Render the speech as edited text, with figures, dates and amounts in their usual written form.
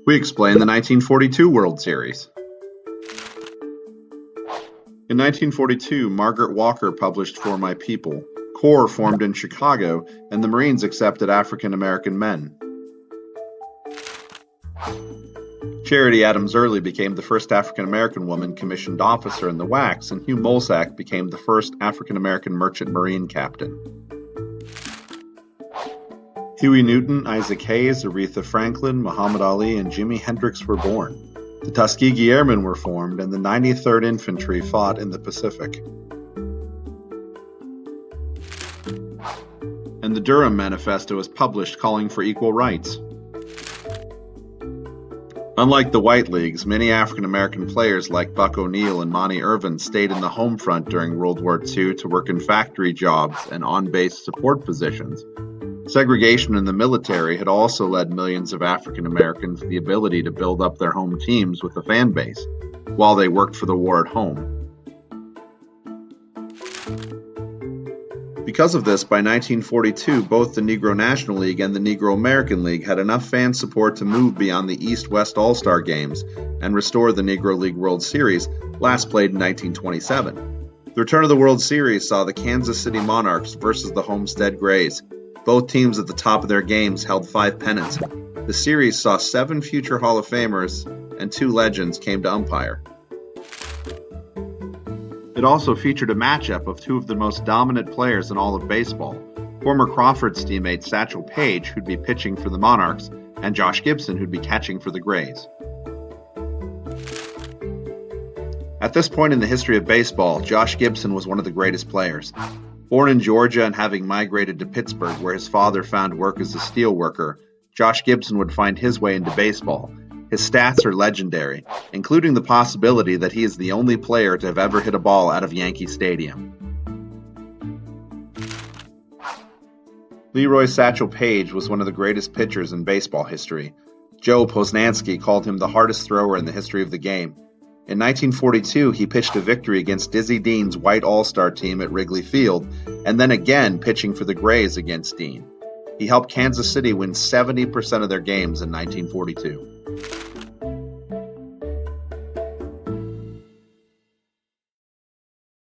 We explain the 1942 World Series. In 1942, Margaret Walker published For My People. Corps formed in Chicago, and the Marines accepted African American men. Charity Adams Earley became the first African American woman commissioned officer in the WACS, and Hugh Molsack became the first African American merchant marine captain. Huey Newton, Isaac Hayes, Aretha Franklin, Muhammad Ali, and Jimi Hendrix were born. The Tuskegee Airmen were formed, and the 93rd Infantry fought in the Pacific. And the Durham Manifesto was published calling for equal rights. Unlike the White Leagues, many African American players like Buck O'Neil and Monty Irvin stayed in the home front during World War II to work in factory jobs and on-base support positions. Segregation in the military had also led millions of African Americans the ability to build up their home teams with a fan base, while they worked for the war at home. Because of this, by 1942, both the Negro National League and the Negro American League had enough fan support to move beyond the East-West All-Star Games and restore the Negro League World Series, last played in 1927. The return of the World Series saw the Kansas City Monarchs versus the Homestead Grays. Both teams at the top of their games held 5 pennants. The series saw 7 future Hall of Famers and 2 legends came to umpire. It also featured a matchup of 2 of the most dominant players in all of baseball, former Crawford's teammate Satchel Paige, who'd be pitching for the Monarchs, and Josh Gibson, who'd be catching for the Grays. At this point in the history of baseball, Josh Gibson was one of the greatest players. Born in Georgia and having migrated to Pittsburgh, where his father found work as a steel worker, Josh Gibson would find his way into baseball. His stats are legendary, including the possibility that he is the only player to have ever hit a ball out of Yankee Stadium. Leroy Satchel Paige was one of the greatest pitchers in baseball history. Joe Posnanski called him the hardest thrower in the history of the game. In 1942, he pitched a victory against Dizzy Dean's white All-Star team at Wrigley Field, and then again pitching for the Grays against Dean. He helped Kansas City win 70% of their games in 1942.